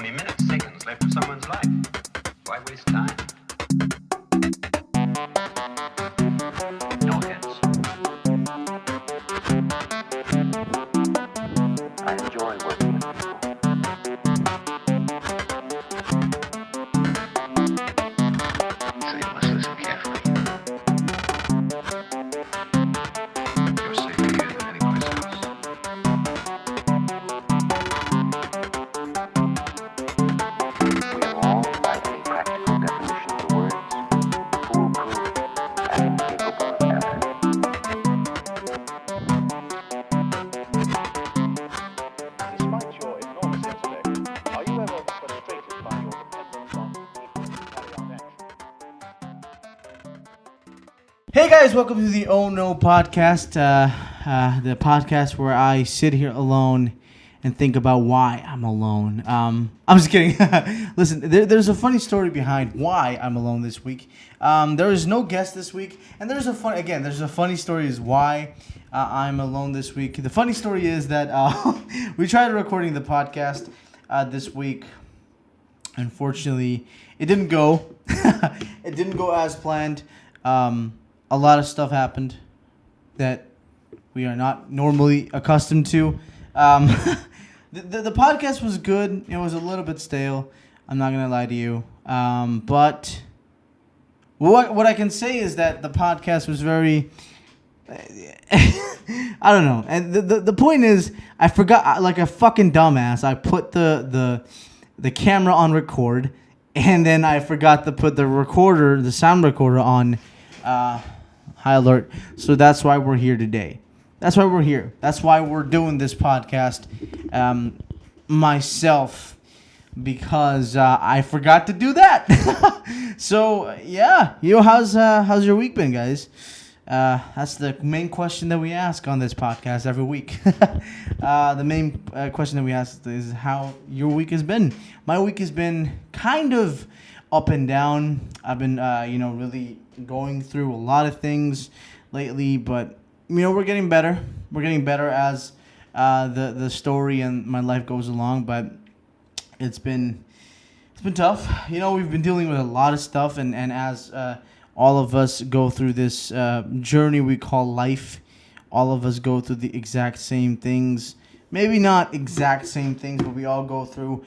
only minutes, seconds left of someone's life. Why waste time? No offense. I enjoy working with people. So you must listen carefully. You're safer here than anyplace else. We have all likely practical definitions of words, foolproof and incapable of error. Despite your enormous intellect, are you ever frustrated by your dependence on vehicles to carry out action? Hey guys, welcome to the Oh-N0 podcast, the podcast where I sit here alone and think about why I'm alone. I'm just kidding. Listen, there's a funny story behind why I'm alone this week. There is no guest this week, and there's a funny story is why I'm alone this week. The funny story is that we tried recording the podcast this week. Unfortunately, it didn't go. It didn't go as planned. A lot of stuff happened that we are not normally accustomed to. The podcast was good. It was a little bit stale. I'm not gonna lie to you. But what I can say is that the podcast was very. I don't know. And the point is, I forgot like a fucking dumbass. I put the camera on record, and then I forgot to put the sound recorder on high alert. So that's why we're here today. That's why we're here. That's why we're doing this podcast myself, because I forgot to do that. So yeah, how's your week been, guys? That's the main question that we ask on this podcast every week. The main question that we ask is how your week has been. My week has been kind of up and down. I've been really going through a lot of things lately, but we're getting better. We're getting better as the story and my life goes along, but it's been tough. We've been dealing with a lot of stuff, and as all of us go through this journey we call life, all of us go through the exact same things. Maybe not exact same things, but we all go through,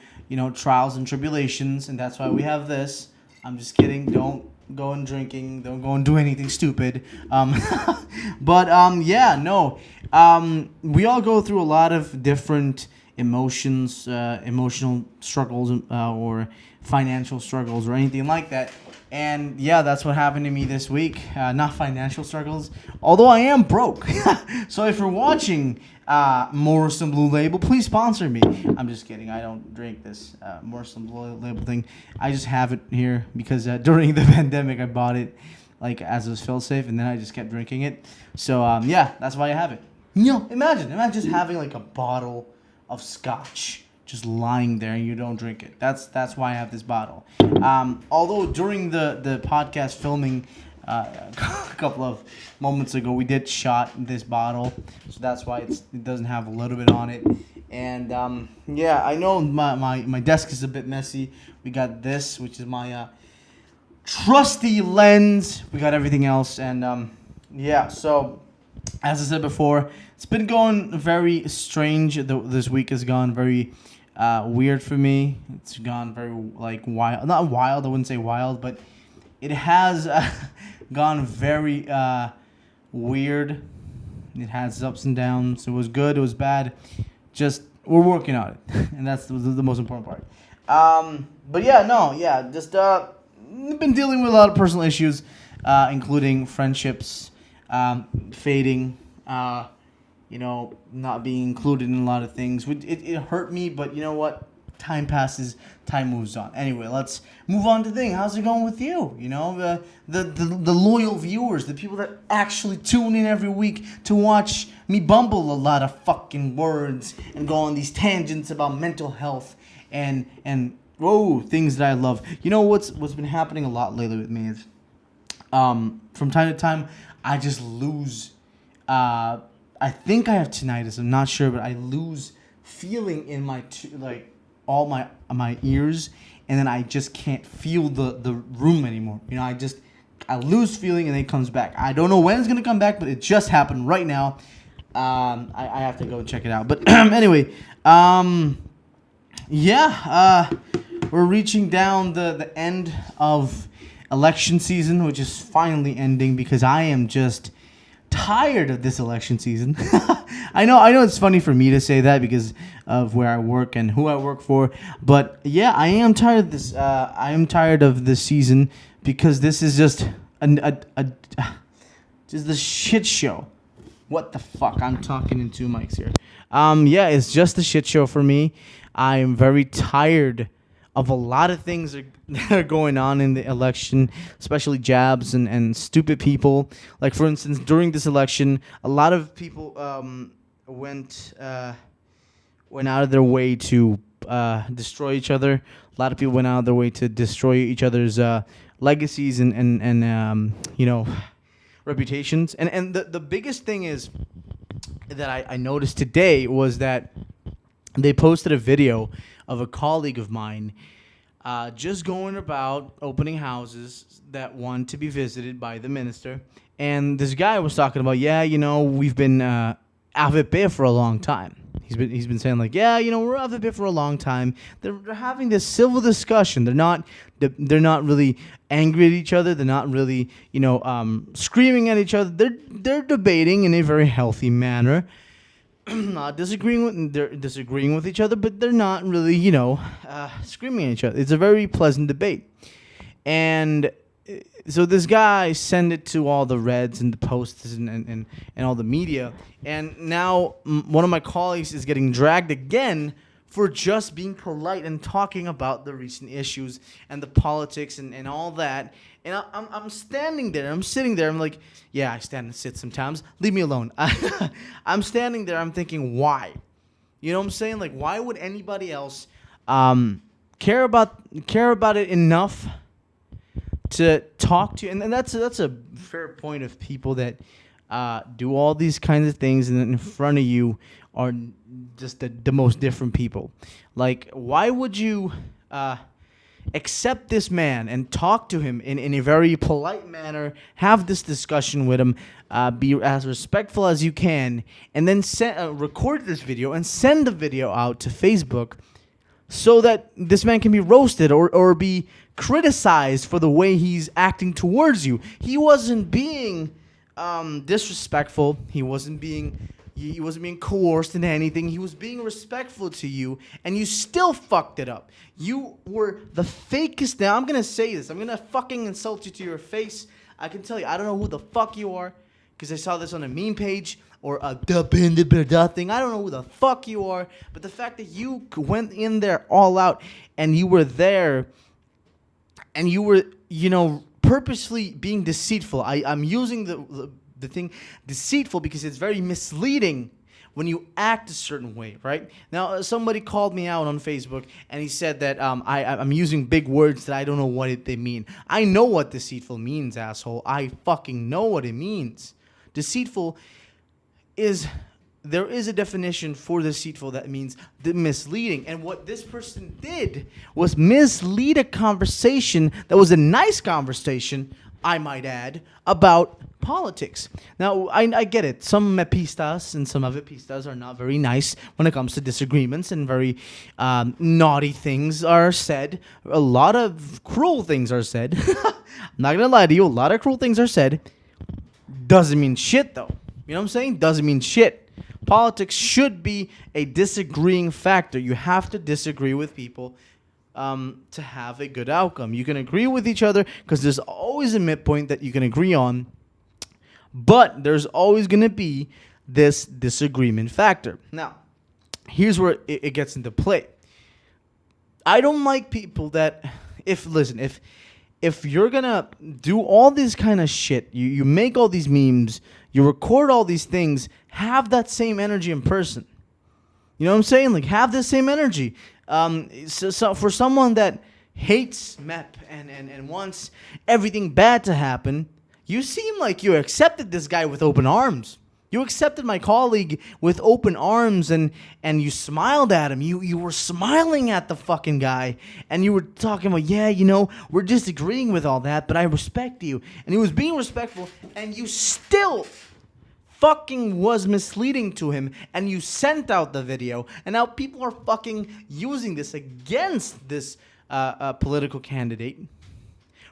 trials and tribulations, and that's why we have this. I'm just kidding. Don't go and drinking. Don't go and do anything stupid. But we all go through a lot of different emotions, emotional struggles, or financial struggles, or anything like that. And yeah, that's what happened to me this week. Not financial struggles, although I am broke. So if you're watching Morrison Blue Label, please sponsor me. I'm just kidding. I don't drink this Morrison Blue Label thing. I just have it here because during the pandemic I bought it like as it was fail safe, and then I just kept drinking it. So that's why I have it. Imagine just having like a bottle of scotch just lying there and you don't drink it. That's why I have this bottle. Although during the podcast filming a couple of moments ago, we did shot this bottle, so that's why it doesn't have a little bit on it. And I know my desk is a bit messy. We got this, which is my trusty lens. We got everything else, and so as I said before, it's been going very strange. This week has gone very weird for me. It's gone very wild. Not wild, I wouldn't say wild, but it has gone very weird. It has ups and downs. It was good, it was bad. Just we're working on it, and that's the most important part. Just been dealing with a lot of personal issues, including friendships fading. Not being included in a lot of things. It hurt me, but you know what? Time passes, time moves on. Anyway, let's move on to things. How's it going with you? The loyal viewers, the people that actually tune in every week to watch me bumble a lot of fucking words and go on these tangents about mental health and things that I love. What's been happening a lot lately with me is from time to time I just lose I think I have tinnitus. I'm not sure, but I lose feeling in my all my ears, and then I just can't feel the room anymore. You know, I lose feeling and then it comes back. I don't know when it's gonna come back, but it just happened right now. I have to go check it out. But anyway, we're reaching down the end of election season, which is finally ending because I am just tired of this election season. I know it's funny for me to say that because of where I work and who I work for, but yeah, I am tired of this. I am tired of this season because this is just just the shit show. What the fuck? I'm talking in two mics here. It's just a shit show for me. I am very tired of a lot of things that are going on in the election, especially jabs and stupid people. Like, for instance, during this election, a lot of people went out of their way to destroy each other. A lot of people went out of their way to destroy each other's legacies and reputations. And the biggest thing is that I noticed today was that they posted a video of a colleague of mine just going about opening houses that want to be visited by the minister. And this guy was talking about, we've been AVP for a long time. He's been saying like, we're AVP for a long time. They're having this civil discussion. They're not really angry at each other. They're not really screaming at each other. They're debating in a very healthy manner. Not disagreeing with each other, but they're not really, screaming at each other. It's a very pleasant debate. And so this guy sent it to all the Reds and the Posts and all the media. And now one of my colleagues is getting dragged again for just being polite and talking about the recent issues and the politics and all that. And I'm standing there. I'm sitting there. I'm like, yeah, I stand and sit sometimes. Leave me alone. I'm standing there. I'm thinking, why? You know what I'm saying? Like, why would anybody else care about it enough to talk to you? And that's a fair point of people that do all these kinds of things, and then in front of you are just the most different people. Like, why would you accept this man and talk to him in a very polite manner, have this discussion with him, be as respectful as you can, and then record this video and send the video out to Facebook so that this man can be roasted or be criticized for the way he's acting towards you? He wasn't being disrespectful. He wasn't being coerced into anything. He was being respectful to you, and you still fucked it up. You were the fakest. Now, I'm going to say this. I'm going to fucking insult you to your face. I can tell you, I don't know who the fuck you are, because I saw this on a meme page or a thing. I don't know who the fuck you are, but the fact that you went in there all out, and you were there, and you were, purposely being deceitful. I'm using the thing deceitful because it's very misleading when you act a certain way, right? Now, somebody called me out on Facebook, and he said that I'm using big words that I don't know what they mean. I know what deceitful means, asshole. I fucking know what it means. Deceitful there is a definition for deceitful that means the misleading. And what this person did was mislead a conversation that was a nice conversation, I might add, about politics. Now, I get it. Some mepistas and some avepistas are not very nice when it comes to disagreements, and very naughty things are said. A lot of cruel things are said. I'm not going to lie to you. A lot of cruel things are said. Doesn't mean shit, though. You know what I'm saying? Doesn't mean shit. Politics should be a disagreeing factor. You have to disagree with people to have a good outcome. You can agree with each other because there's always a midpoint that you can agree on, but there's always going to be this disagreement factor. Now, here's where it gets into play. I don't like people that, if you're going to do all this kind of shit, you make all these memes, you record all these things, have that same energy in person. You know what I'm saying? Like, have the same energy. So for someone that hates MEP and wants everything bad to happen, you seem like you accepted this guy with open arms. You accepted my colleague with open arms and you smiled at him. You were smiling at the fucking guy and you were talking about, yeah, you know, we're disagreeing with all that, but I respect you. And he was being respectful and you still fucking was misleading to him and you sent out the video and now people are fucking using this against this political candidate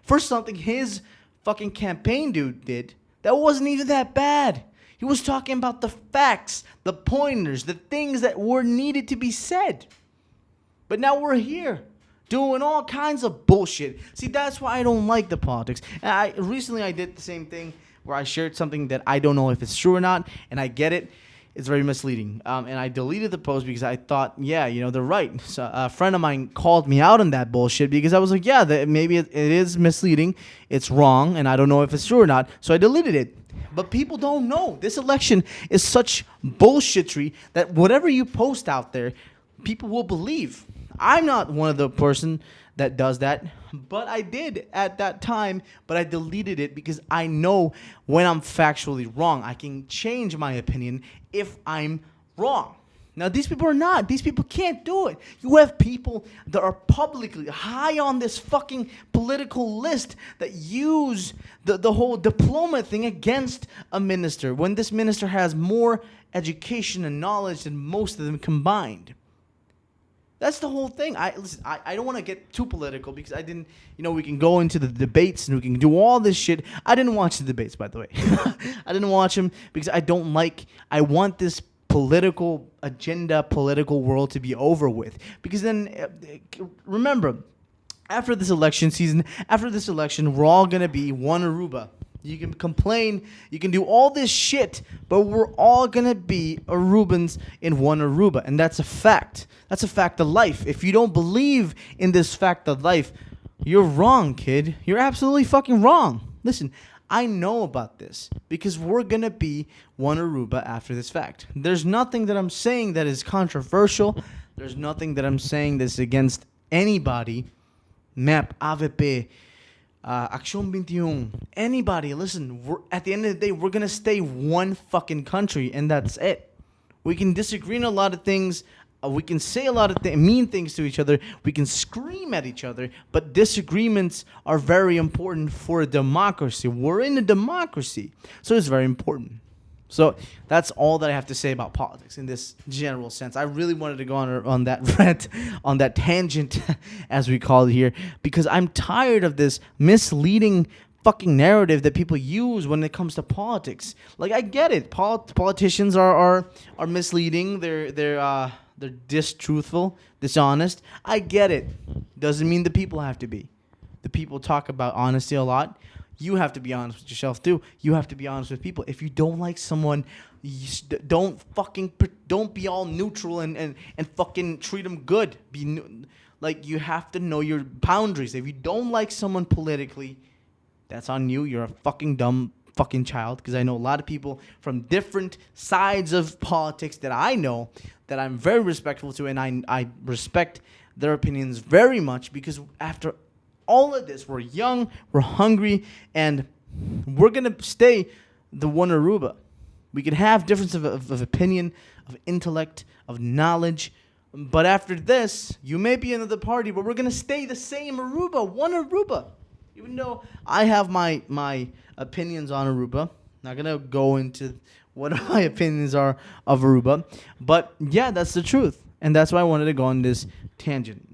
for something his fucking campaign dude did that wasn't even that bad. He was talking about the facts, the pointers, the things that were needed to be said. But now we're here doing all kinds of bullshit. See, that's why I don't like the politics. And recently I did the same thing where I shared something that I don't know if it's true or not, and I get it. It's very misleading. And I deleted the post because I thought, yeah, you know, they're right. So a friend of mine called me out on that bullshit because I was like, yeah, maybe it is misleading. It's wrong, and I don't know if it's true or not. So I deleted it. But people don't know. This election is such bullshitry that whatever you post out there, people will believe. I'm not one of the person that does that, but I did at that time, but I deleted it because I know when I'm factually wrong. I can change my opinion if I'm wrong. Now, these people are not. These people can't do it. You have people that are publicly high on this fucking political list that use the whole diploma thing against a minister when this minister has more education and knowledge than most of them combined. That's the whole thing. I don't want to get too political because I didn't, you know, we can go into the debates and we can do all this shit. I didn't watch the debates, by the way. I didn't watch them because I want this political agenda, political world to be over with. Because then, remember, after this election season, after this election, we're all going to be one Aruba. You can complain, you can do all this shit, but we're all going to be Arubans in one Aruba. And that's a fact. That's a fact of life. If you don't believe in this fact of life, you're wrong, kid. You're absolutely fucking wrong. Listen, I know about this because we're going to be one Aruba after this fact. There's nothing that I'm saying that is controversial. There's nothing that I'm saying that's against anybody. MEP, AVP, Action 21, anybody. Listen, at the end of the day, we're going to stay one fucking country, and that's it. We can disagree on a lot of things. We can say a lot of mean things to each other. We can scream at each other. But disagreements are very important for a democracy. We're in a democracy. So it's very important. So that's all that I have to say about politics in this general sense. I really wanted to go on that rant, on that tangent, as we call it here, because I'm tired of this misleading fucking narrative that people use when it comes to politics. Like, I get it. Politicians are misleading. They're distruthful, dishonest. I get it. Doesn't mean the people have to be. The people talk about honesty a lot. You have to be honest with yourself too. You have to be honest with people. If you don't like someone, don't be all neutral and fucking treat them good. Like, you have to know your boundaries. If you don't like someone politically, that's on you. You're a fucking dumb fucking child. Because I know a lot of people from different sides of politics that I know that I'm very respectful to, and I respect their opinions very much, because after all of this, we're young, we're hungry, and we're going to stay the one Aruba. We can have difference of opinion, of intellect, of knowledge, but after this, you may be another party, but we're going to stay the same Aruba, one Aruba. Even though I have my opinions on Aruba, not going to go into what my opinions are of Aruba, but yeah, that's the truth, and that's why I wanted to go on this tangent.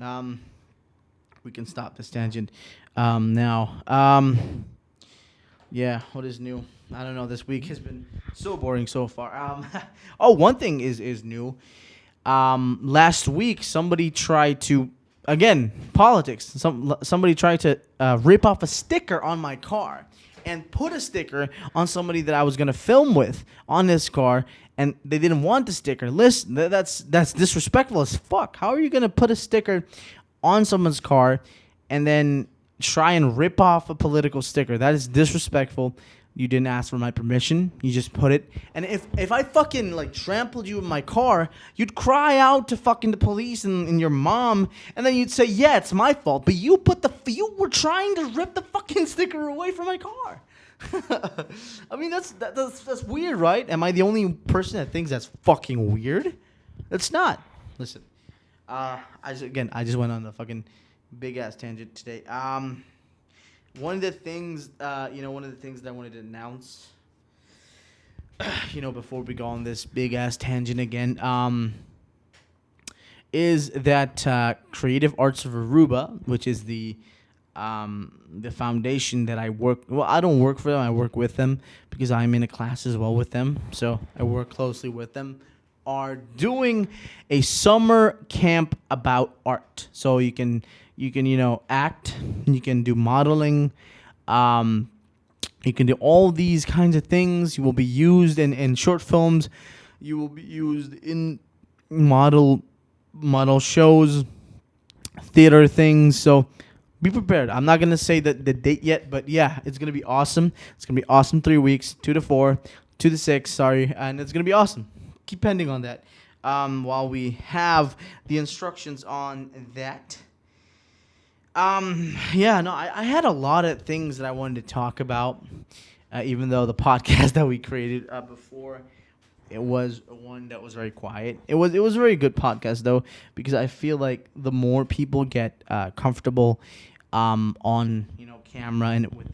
We can stop this tangent now. Yeah, what is new? I don't know. This week has been so boring so far. One thing is new. Last week, somebody tried to, again, politics. Somebody tried to rip off a sticker on my car and put a sticker on somebody that I was going to film with on this car, and they didn't want the sticker. Listen, that's disrespectful as fuck. How are you going to put a sticker on someone's car and then try and rip off a political sticker? That is disrespectful. You didn't ask for my permission. You just put it. And if I fucking like trampled you in my car, you'd cry out to fucking the police and your mom, and then you'd say, yeah, it's my fault. But you were trying to rip the fucking sticker away from my car. I mean, that's weird, right? Am I the only person that thinks that's fucking weird? It's not. Listen, I just went on a fucking big ass tangent today. One of the things, one of the things that I wanted to announce, before we go on this big ass tangent again, is that Creative Arts of Aruba, which is the foundation that I work. Well, I don't work for them. I work with them because I'm in a class as well with them. So I work closely with them. Are doing a summer camp about art. So you can act. You can do modeling. You can do all these kinds of things. You will be used in short films. You will be used in model shows, theater things. So be prepared. I'm not gonna say the date yet, but yeah, it's gonna be awesome. It's gonna be awesome. 3 weeks, 2 to 4, 2 to 6. Sorry, and it's gonna be awesome. Keep pending on that. While we have the instructions on that. I had a lot of things that I wanted to talk about. Even though the podcast that we created before, it was one that was very quiet. It was a very good podcast though, because I feel like the more people get comfortable on camera and with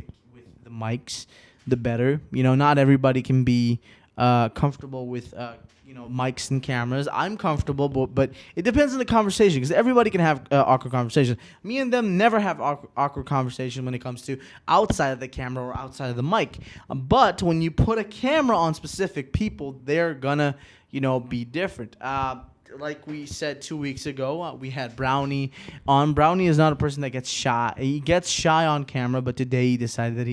the mics, the better. Not everybody can be comfortable with mics and cameras. I'm comfortable, but it depends on the conversation, because everybody can have awkward conversations. Me and them never have awkward conversation when it comes to outside of the camera or outside of the mic. But when you put a camera on specific people, they're gonna be different. Like we said 2 weeks ago, we had Brownie on. Brownie is not a person that gets shy. He gets shy on camera, but today he decided that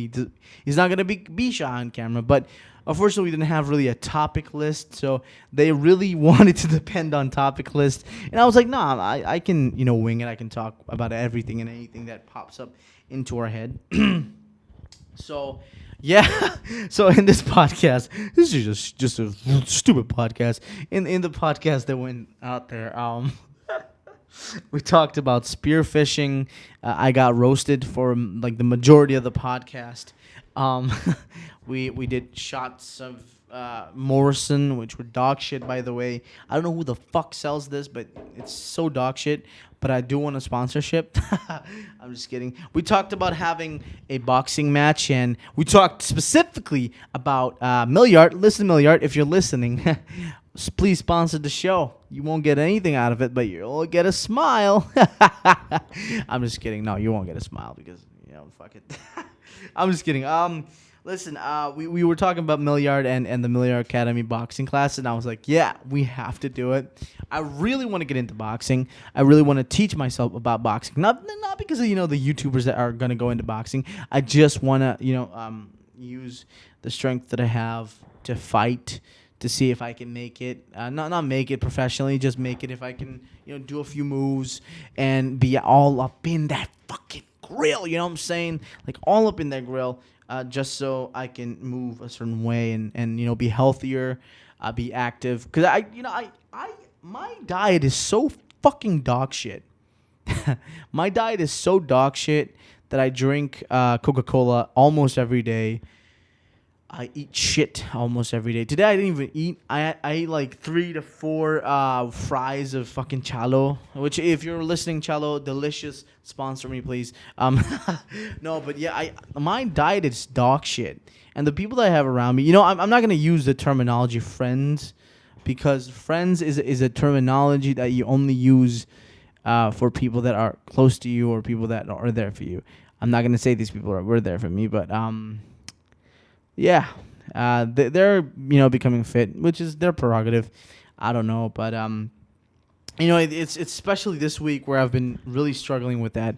he's not gonna be shy on camera. But unfortunately, we didn't have really a topic list, so they really wanted to depend on topic list. And I was like, nah, I can wing it. I can talk about everything and anything that pops up into our head. So, yeah. So in this podcast, this is just a stupid podcast. In the podcast that went out there, we talked about spearfishing. I got roasted for like the majority of the podcast. We did shots of Morrison, which were dog shit, by the way. I don't know who the fuck sells this, but it's so dog shit. But I do want a sponsorship. I'm just kidding. We talked about having a boxing match, and we talked specifically about Milliard. Listen, Milliard, if you're listening, please sponsor the show. You won't get anything out of it, but you'll get a smile. I'm just kidding. No, you won't get a smile because, fuck it. I'm just kidding. Listen, we were talking about Milliard and the Milliard Academy boxing class, and I was like, yeah, we have to do it. I really want to get into boxing. I really want to teach myself about boxing. Not because of, the YouTubers that are going to go into boxing. I just want to, use the strength that I have to fight, to see if I can make it. Not make it professionally, just make it if I can, do a few moves and be all up in that fucking grill, you know what I'm saying? Like all up in that grill. Just so I can move a certain way and be healthier, be active. Cause my diet is so fucking dog shit. My diet is so dog shit that I drink Coca-Cola almost every day. I eat shit almost every day. Today I didn't even eat. I ate like 3 to 4 fries of fucking chalo. Which, if you're listening, chalo, delicious. Sponsor me, please. No, but yeah, my diet is dog shit. And the people that I have around me, I'm not gonna use the terminology friends, because friends is a terminology that you only use for people that are close to you or people that are there for you. I'm not gonna say these people were there for me, but yeah, they're becoming fit, which is their prerogative. I don't know, but it's especially this week where I've been really struggling with that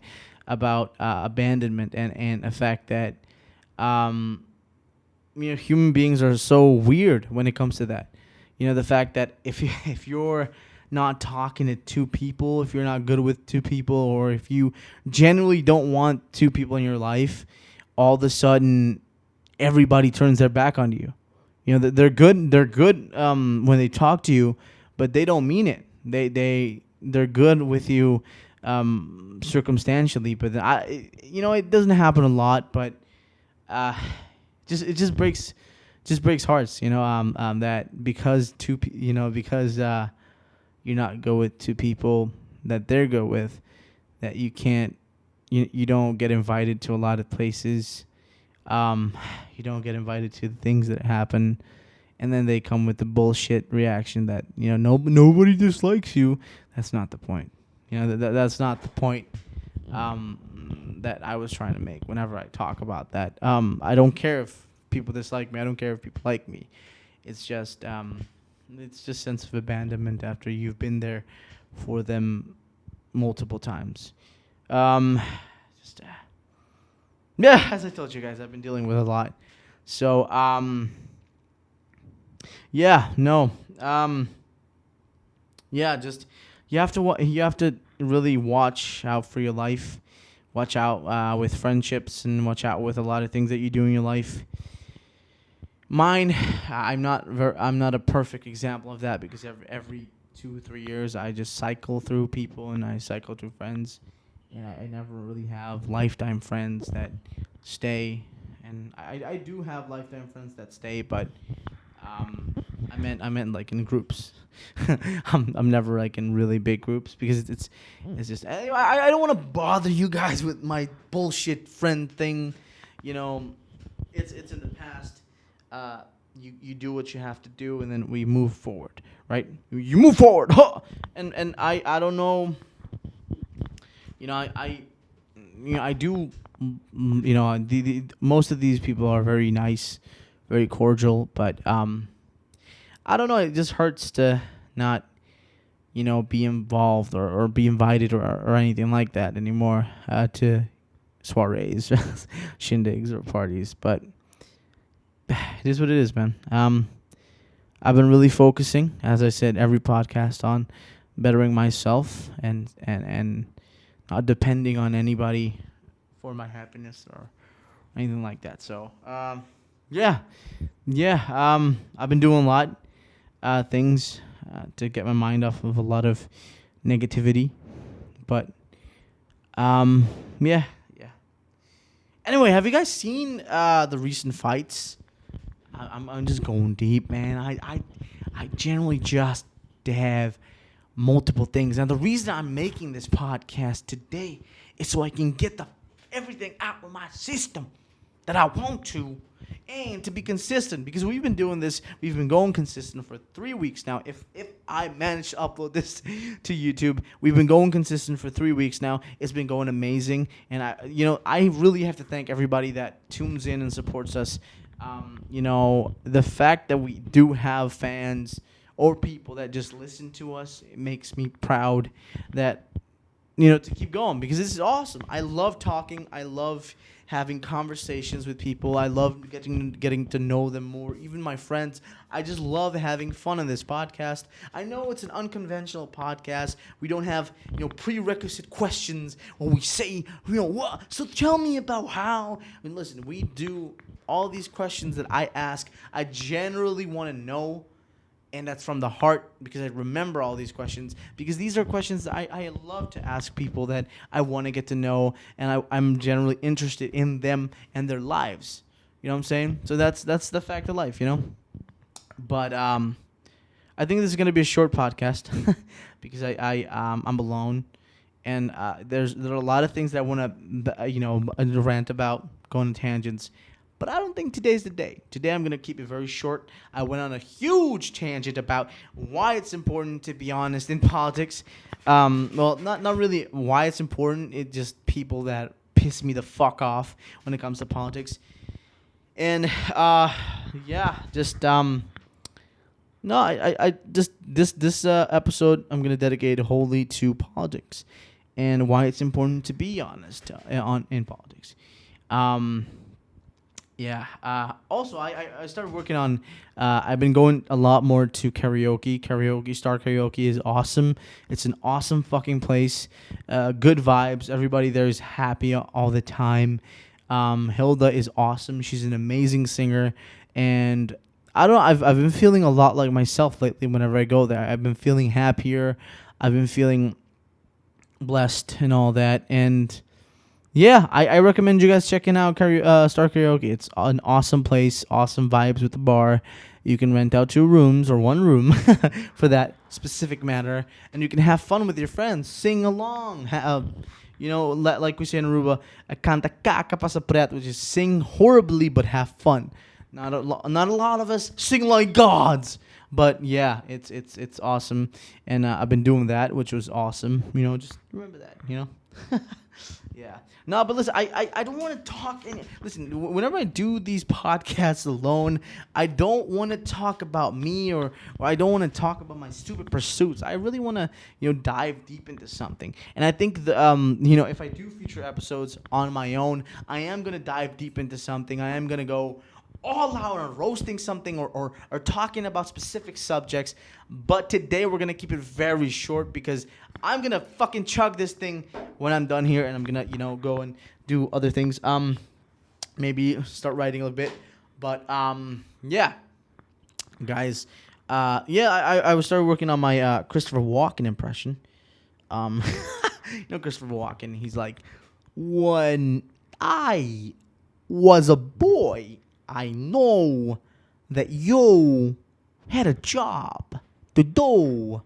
about abandonment and the fact that human beings are so weird when it comes to that. The fact that if you're not talking to 2 people, if you're not good with 2 people, or if you genuinely don't want 2 people in your life, all of a sudden everybody turns their back on you. They're good when they talk to you, but they don't mean it. They're good with you circumstantially, but it doesn't happen a lot, but just breaks hearts, that because because you're not go with two people that they're go with, that you can't, you don't get invited to a lot of places. You don't get invited to the things that happen, and then they come with the bullshit reaction that nobody dislikes you. That's not the point. That's not the point that I was trying to make whenever I talk about that. I don't care if people dislike me. I don't care if people like me. It's just sense of abandonment after you've been there for them multiple times. Yeah, as I told you guys, I've been dealing with a lot. So, yeah, no, yeah, just you have to really watch out for your life, watch out with friendships, and watch out with a lot of things that you do in your life. Mine, I'm not a perfect example of that, because every 2-3 years I just cycle through people and I cycle through friends. Yeah, I never really have lifetime friends that stay, and I do have lifetime friends that stay, but I meant like in groups. I'm never like in really big groups, because it's just I don't want to bother you guys with my bullshit friend thing, it's in the past. You do what you have to do, and then we move forward, right? You move forward, huh? And I don't know. I do. The most of these people are very nice, very cordial, but I don't know. It just hurts to not, be involved or be invited or anything like that anymore to soirees, shindigs, or parties. But it is what it is, man. I've been really focusing, as I said, every podcast on bettering myself and not depending on anybody for my happiness or anything like that. So, yeah. I've been doing a lot things to get my mind off of a lot of negativity, but yeah. Anyway, have you guys seen the recent fights? I'm just going deep, man. I generally just have multiple things. And the reason I'm making this podcast today is so I can get everything out of my system that I want to, and to be consistent, because we've been doing this. We've been going consistent for 3 weeks now. If I manage to upload this to YouTube, we've been going consistent for 3 weeks now. It's been going amazing, and I really have to thank everybody that tunes in and supports us. The fact that we do have fans or people that just listen to us, it makes me proud that, to keep going, because this is awesome. I love talking. I love having conversations with people. I love getting to know them more, even my friends. I just love having fun on this podcast. I know it's an unconventional podcast. We don't have, prerequisite questions when we say, what? So tell me about how. Listen, we do all these questions that I ask. I generally want to know. And that's from the heart, because I remember all these questions, because these are questions that I love to ask people that I want to get to know, and I'm generally interested in them and their lives. You know what I'm saying? So that's the fact of life, But I think this is going to be a short podcast because I'm alone, and there are a lot of things that I want to rant about, go on tangents. But I don't think today's the day. Today I'm going to keep it very short. I went on a huge tangent about why it's important to be honest in politics. Well, not really why it's important. It's just people that piss me the fuck off when it comes to politics. And no, I just this episode I'm going to dedicate wholly to politics and why it's important to be honest in politics. Also, I started working on. I've been going a lot more to karaoke. Star Karaoke is awesome. It's an awesome fucking place. Good vibes. Everybody there is happy all the time. Hilda is awesome. She's an amazing singer, and I don't know. I've been feeling a lot like myself lately. Whenever I go there, I've been feeling happier. I've been feeling blessed and all that, and yeah, I recommend you guys checking out Star Karaoke. It's an awesome place, awesome vibes with the bar. You can rent out 2 rooms or 1 room for that specific matter, and you can have fun with your friends, sing along. Like we say in Aruba, canta caca pa sa pret, which is sing horribly but have fun. Not a lot of us sing like gods, but yeah, it's awesome, and I've been doing that, which was awesome. Just remember that. Yeah. No, but listen, I don't want to talk. Listen, whenever I do these podcasts alone, I don't want to talk about me or I don't want to talk about my stupid pursuits. I really want to, dive deep into something. And I think if I do future episodes on my own, I am gonna dive deep into something. I am gonna go all out on roasting something or talking about specific subjects. But today we're going to keep it very short because I'm going to fucking chug this thing when I'm done here, and I'm going to, go and do other things. Maybe start writing a little bit. But, yeah. Guys, I was started working on my Christopher Walken impression. Christopher Walken, he's like, when I was a boy, I know that you had a job to do.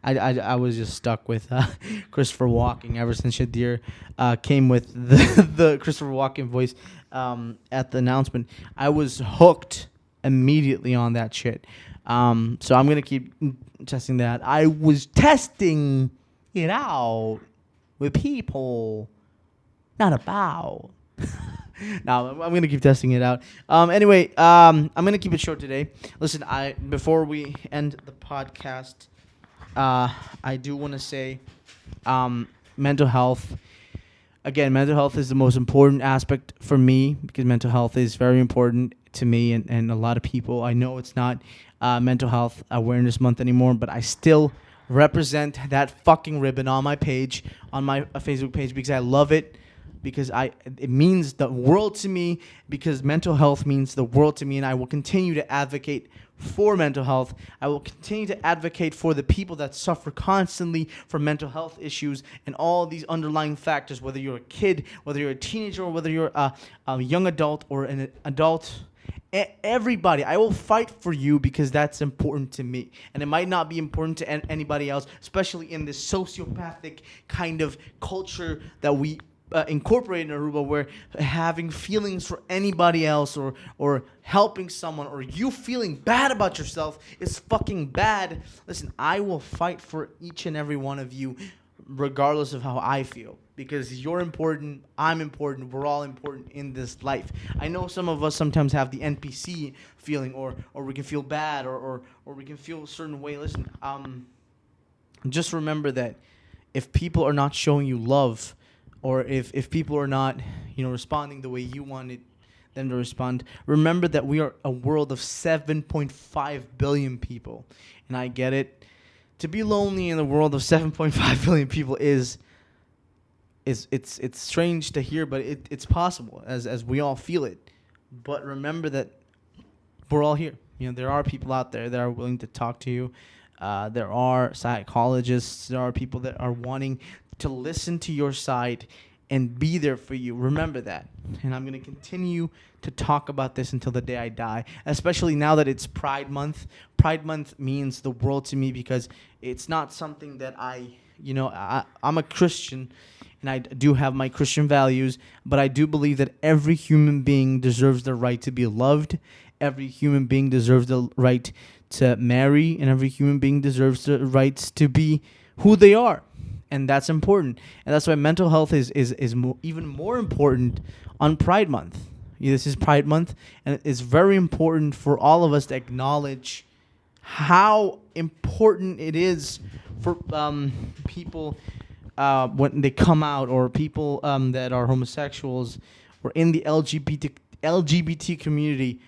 I was just stuck with Christopher Walken ever since Shadir came with the Christopher Walken voice at the announcement. I was hooked immediately on that shit. So I'm going to keep testing that. I was testing it out with people, not about. No, I'm gonna keep testing it out. Anyway, I'm gonna keep it short today. Listen, before we end the podcast, I do want to say, mental health. Again, mental health is the most important aspect for me because mental health is very important to me and a lot of people. I know it's not Mental Health Awareness Month anymore, but I still represent that fucking ribbon on my page, on my Facebook page, because I love it. Because it means the world to me, because mental health means the world to me, and I will continue to advocate for mental health. I will continue to advocate for the people that suffer constantly from mental health issues and all these underlying factors, whether you're a kid, whether you're a teenager, or whether you're a young adult or an adult. Everybody, I will fight for you because that's important to me. And it might not be important to anybody else, especially in this sociopathic kind of culture that we incorporate in Aruba, where having feelings for anybody else or helping someone or you feeling bad about yourself is fucking bad. Listen, I will fight for each and every one of you regardless of how I feel, because you're important, I'm important, we're all important in this life. I know some of us sometimes have the NPC feeling or we can feel bad or we can feel a certain way. Listen, just remember that if people are not showing you love, or if people are not, responding the way you wanted them to respond, remember that we are a world of 7.5 billion people. And I get it. To be lonely in the world of 7.5 billion people it's strange to hear, but it's possible as we all feel it. But remember that we're all here. There are people out there that are willing to talk to you. There are psychologists. There are people that are wanting to listen to your side and be there for you. Remember that. And I'm going to continue to talk about this until the day I die, especially now that it's Pride Month. Pride Month means the world to me because it's not something that I'm a Christian and I do have my Christian values, but I do believe that every human being deserves the right to be loved. Every human being deserves the right to marry, and every human being deserves the rights to be who they are. And that's important. And that's why mental health is even more important on Pride Month. This is Pride Month, and it's very important for all of us to acknowledge how important it is for people when they come out, or people that are homosexuals or in the LGBT community,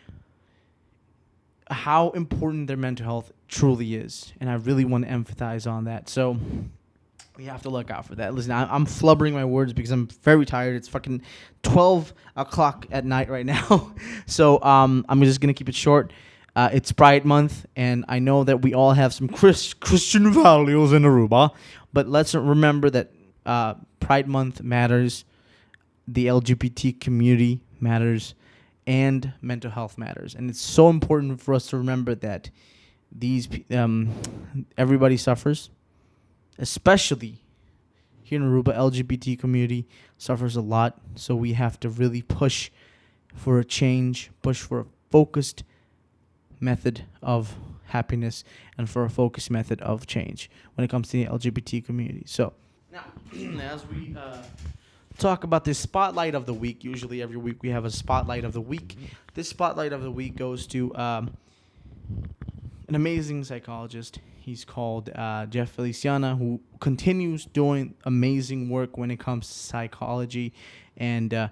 how important their mental health truly is. And I really want to emphasize on that. So we have to look out for that. Listen, I'm flubbering my words because I'm very tired. It's fucking 12 o'clock at night right now. So I'm just going to keep it short. It's Pride Month, and I know that we all have some Christian values in Aruba, but let's remember that Pride Month matters. the LGBT community matters and mental health matters. And it's so important for us to remember that everybody suffers, especially here in Aruba. LGBT community suffers a lot. So we have to really push for a change, push for a focused method of happiness and for a focused method of change when it comes to the LGBT community. So now, as we talk about this spotlight of the week, usually every week we have a spotlight of the week. This spotlight of the week goes to an amazing psychologist. He's called Jeff Feliciana, who continues doing amazing work when it comes to psychology and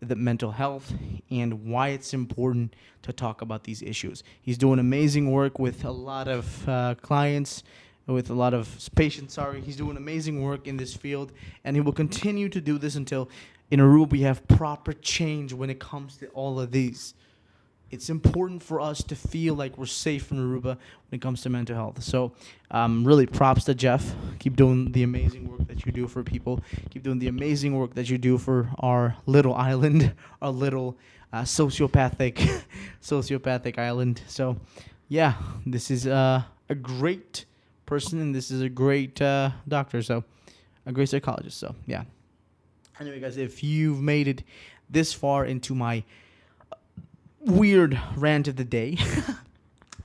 the mental health and why it's important to talk about these issues. He's doing amazing work with a lot of clients, with a lot of patients. He's doing amazing work in this field, and he will continue to do this until in Aruba we have proper change when it comes to all of these. It's important for us to feel like we're safe in Aruba when it comes to mental health. So really props to Jeff. Keep doing the amazing work that you do for people. Keep doing the amazing work that you do for our little island, our little sociopathic island. So yeah, this is a great person, and this is a great doctor, so a great psychologist. So yeah. Anyway, guys, if you've made it this far into my weird rant of the day,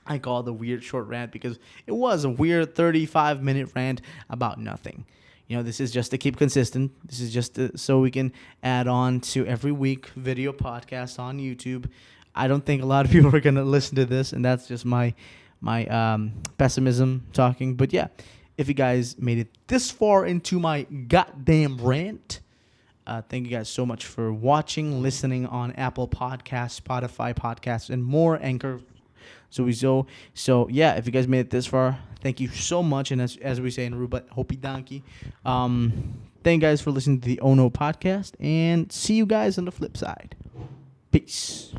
I call it a weird short rant because it was a weird 35-minute rant about nothing. This is just to keep consistent. This is just so we can add on to every week video podcast on YouTube. I don't think a lot of people are going to listen to this, and that's just my pessimism talking. But yeah, if you guys made it this far into my goddamn rant, thank you guys so much for watching, listening on Apple Podcasts, Spotify Podcasts, and more, Anchor. So yeah, if you guys made it this far, thank you so much. And as we say in Aruba, hopi danki. Thank you guys for listening to the OH-N0 podcast, and see you guys on the flip side. Peace.